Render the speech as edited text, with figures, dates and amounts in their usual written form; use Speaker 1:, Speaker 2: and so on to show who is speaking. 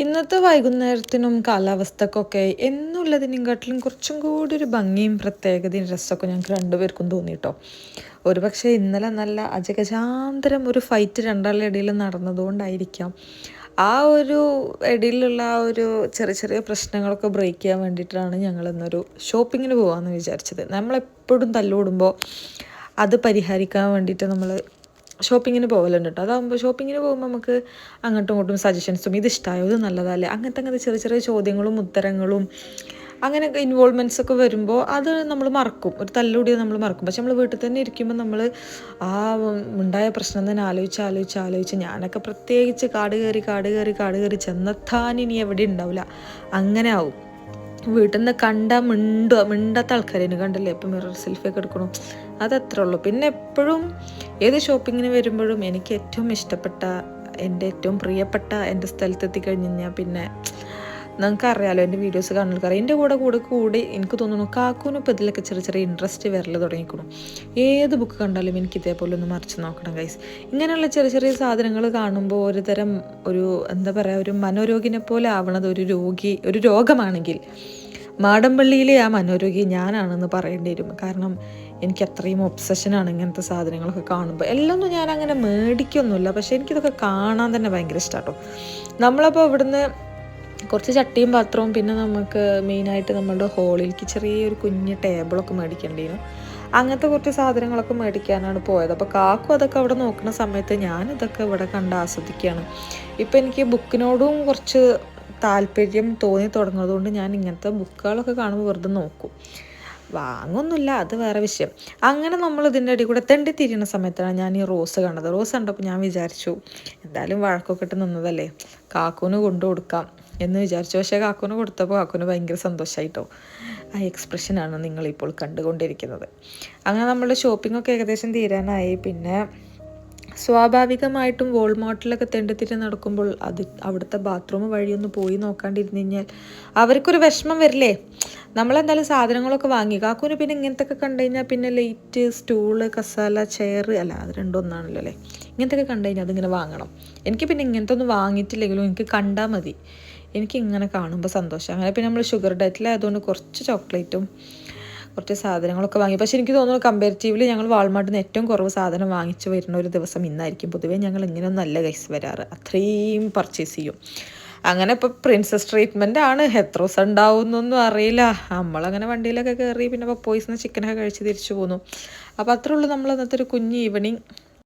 Speaker 1: ഇന്നത്തെ വൈകുന്നേരത്തിനും കാലാവസ്ഥക്കൊക്കെ എന്നുള്ളതിനെക്കാട്ടിലും കുറച്ചും കൂടി ഒരു ഭംഗിയും പ്രത്യേകതയും രസമൊക്കെ ഞങ്ങൾക്ക് രണ്ടുപേർക്കും തോന്നിട്ടോ. ഒരുപക്ഷെ ഇന്നലെ നല്ല അജഗജാന്തരം ഒരു ഫൈറ്റ് രണ്ടാളുടെ ഇടയിൽ നടന്നതുകൊണ്ടായിരിക്കാം ആ ഒരു ഇടയിലുള്ള ആ ഒരു ചെറിയ ചെറിയ പ്രശ്നങ്ങളൊക്കെ ബ്രേക്ക് ചെയ്യാൻ വേണ്ടിയിട്ടാണ് ഞങ്ങൾ ഇന്നൊരു ഷോപ്പിങ്ങിന് പോകാമെന്ന് വിചാരിച്ചത്. നമ്മളെപ്പോഴും തല്ലുകൂടുമ്പോൾ അത് പരിഹരിക്കാൻ വേണ്ടിയിട്ട് നമ്മൾ ഷോപ്പിങ്ങിന് പോകലുണ്ട് കേട്ടോ. അതാകുമ്പോൾ ഷോപ്പിങ്ങിന് പോകുമ്പോൾ നമുക്ക് അങ്ങോട്ടും ഇങ്ങോട്ടും സജഷൻസും ഇത് ഇഷ്ടമായോ ഇത് നല്ലതല്ലേ അങ്ങനത്തെ ചെറിയ ചെറിയ ചോദ്യങ്ങളും ഉത്തരങ്ങളും അങ്ങനെയൊക്കെ ഇൻവോൾവ്മെൻറ്റ്സ് ഒക്കെ വരുമ്പോൾ അത് നമ്മൾ മറക്കും, ഒരു തല്ലുകൂടിയത് നമ്മൾ മറക്കും. പക്ഷെ നമ്മൾ വീട്ടിൽ തന്നെ ഇരിക്കുമ്പോൾ നമ്മൾ ആ ഉണ്ടായ പ്രശ്നം തന്നെ ആലോചിച്ച് ഞാനൊക്കെ പ്രത്യേകിച്ച് കാട് കയറി ചെന്നെത്താൻ ഇനി എവിടെ ഉണ്ടാവില്ല, അങ്ങനെ ആവും. വീട്ടിൽ നിന്ന് മിണ്ടാത്ത ആൾക്കാരേനു കണ്ടല്ലേ ഇപ്പം മിറർ സെൽഫിയൊക്കെ എടുക്കണം, അതത്രേ ഉള്ളൂ. പിന്നെ എപ്പോഴും ഏത് ഷോപ്പിങ്ങിന് വരുമ്പോഴും എനിക്ക് ഏറ്റവും ഇഷ്ടപ്പെട്ട എൻ്റെ ഏറ്റവും പ്രിയപ്പെട്ട എൻ്റെ സ്ഥലത്തെത്തി കഴിഞ്ഞ് കഴിഞ്ഞാൽ പിന്നെ നിങ്ങൾക്കറിയാലോ, എൻ്റെ വീഡിയോസ് കാണുന്ന ആൾക്കാർ എൻ്റെ കൂടെ എനിക്ക് തോന്നുന്നു കാക്കൂനും ഇപ്പോൾ ഇതിലൊക്കെ ചെറിയ ചെറിയ ഇൻട്രസ്റ്റ് വരൽ തുടങ്ങിക്കണം. ഏത് ബുക്ക് കണ്ടാലും എനിക്ക് ഇതേപോലെ ഒന്ന് മറിച്ച് നോക്കണം ഗൈസ്. ഇങ്ങനെയുള്ള ചെറിയ ചെറിയ സാധനങ്ങൾ കാണുമ്പോൾ ഒരു തരം എന്താ പറയുക, ഒരു മനോരോഗിനെ പോലെ ആവണത് ഒരു രോഗമാണെങ്കിൽ മാടമ്പള്ളിയിലെ ആ മനോരോഗി ഞാനാണെന്ന് പറയേണ്ടി വരും. കാരണം എനിക്ക് അത്രയും ഒബ്സഷനാണ് ഇങ്ങനത്തെ സാധനങ്ങളൊക്കെ കാണുമ്പോൾ. എല്ലാം ഒന്നും ഞാൻ അങ്ങനെ മേടിക്കൊന്നുമില്ല, പക്ഷേ എനിക്കിതൊക്കെ കാണാൻ തന്നെ ഭയങ്കര ഇഷ്ടമാട്ടോ. നമ്മളപ്പോൾ ഇവിടുന്ന് കുറച്ച് ചട്ടിയും പാത്രവും പിന്നെ നമുക്ക് മെയിനായിട്ട് നമ്മുടെ ഹോളിലേക്ക് ചെറിയൊരു കുഞ്ഞ് ടേബിളൊക്കെ മേടിക്കേണ്ടിയിരുന്നു. അങ്ങനത്തെ കുറച്ച് സാധനങ്ങളൊക്കെ മേടിക്കാനാണ് പോയത്. അപ്പോൾ കാക്കു അതൊക്കെ അവിടെ നോക്കുന്ന സമയത്ത് ഞാനിതൊക്കെ ഇവിടെ കണ്ട് ആസ്വദിക്കുകയാണ്. ഇപ്പം എനിക്ക് ബുക്കിനോടും കുറച്ച് താല്പര്യം തോന്നി തുടങ്ങുന്നതുകൊണ്ട് ഞാൻ ഇങ്ങനത്തെ ബുക്കുകളൊക്കെ കാണുമ്പോൾ വെറുതെ നോക്കും, വാങ്ങൊന്നുമില്ല, അത് വേറെ വിഷയം. അങ്ങനെ നമ്മൾ ഇതിൻ്റെ ഇടയിൽ കൂടെ തിരിയുന്ന സമയത്താണ് ഞാൻ ഈ റോസ് കണ്ടത്. റോസ് കണ്ടപ്പോൾ ഞാൻ വിചാരിച്ചു എന്തായാലും വഴക്കൊക്കെ ഇട്ട് നിന്നതല്ലേ, കാക്കൂന് കൊണ്ടു കൊടുക്കാം എന്ന് വിചാരിച്ചു. പക്ഷേ കാക്കൂന് കൊടുത്തപ്പോൾ കാക്കൂന് ഭയങ്കര സന്തോഷമായിട്ടോ. ആ എക്സ്പ്രഷനാണ് നിങ്ങളിപ്പോൾ കണ്ടുകൊണ്ടിരിക്കുന്നത്. അങ്ങനെ നമ്മളുടെ ഷോപ്പിങ്ങൊക്കെ ഏകദേശം തീരാനായി. പിന്നെ സ്വാഭാവികമായിട്ടും വോൾമാർട്ടിലൊക്കെ തെണ്ടിത്തിരി നടക്കുമ്പോൾ അവിടുത്തെ ബാത്റൂം വഴിയൊന്ന് പോയി നോക്കാണ്ടിരുന്നു കഴിഞ്ഞാൽ അവർക്കൊരു വിഷമം വരില്ലേ. നമ്മളെന്തായാലും സാധനങ്ങളൊക്കെ വാങ്ങി. കാക്കൂന് പിന്നെ ഇങ്ങനത്തെ ഒക്കെ കണ്ടു കഴിഞ്ഞാൽ പിന്നെ ലൈറ്റ്, സ്റ്റൂള്, കസാല, ചെയർ, അല്ല അത് രണ്ടൊന്നാണല്ലോ അല്ലേ, ഇങ്ങനത്തെ ഒക്കെ കണ്ടു കഴിഞ്ഞാൽ അതിങ്ങനെ വാങ്ങണം. എനിക്ക് പിന്നെ ഇങ്ങനത്തെ ഒന്നും വാങ്ങിയിട്ടില്ലെങ്കിലും എനിക്ക് കണ്ടാൽ മതി, എനിക്ക് ഇങ്ങനെ കാണുമ്പോൾ സന്തോഷം. അങ്ങനെ പിന്നെ നമ്മൾ ഷുഗർ ഡയറ്റിലായതുകൊണ്ട് കുറച്ച് ചോക്ലേറ്റും കുറച്ച് സാധനങ്ങളൊക്കെ വാങ്ങി. പക്ഷേ എനിക്ക് തോന്നുന്നു കമ്പാരിറ്റീവ്ലി ഞങ്ങൾ വാൾമാർട്ടിൽ നിന്ന് ഏറ്റവും കുറവ് സാധനം വാങ്ങിച്ച് വരുന്ന ഒരു ദിവസം ഇന്നായിരിക്കും. പൊതുവേ ഞങ്ങൾ ഇങ്ങനെയൊന്നും അല്ല ഗൈസ് വരാറ്, അത്രയും പർച്ചേസ് ചെയ്യും. അങ്ങനെ ഇപ്പോൾ പ്രിൻസസ് ട്രീറ്റ്മെൻ്റ് ആണ്, എത്ര ദിവസം ഉണ്ടാവുമെന്നൊന്നും അറിയില്ല. നമ്മളങ്ങനെ വണ്ടിയിലൊക്കെ കയറി പിന്നെ പപ്പോയ്സിന് ചിക്കനൊക്കെ കഴിച്ച് തിരിച്ചു പോന്നു. അപ്പോൾ അത്രേ ഉള്ളൂ നമ്മൾ ഇന്നത്തെ ഒരു കുഞ്ഞ് ഈവനിങ്.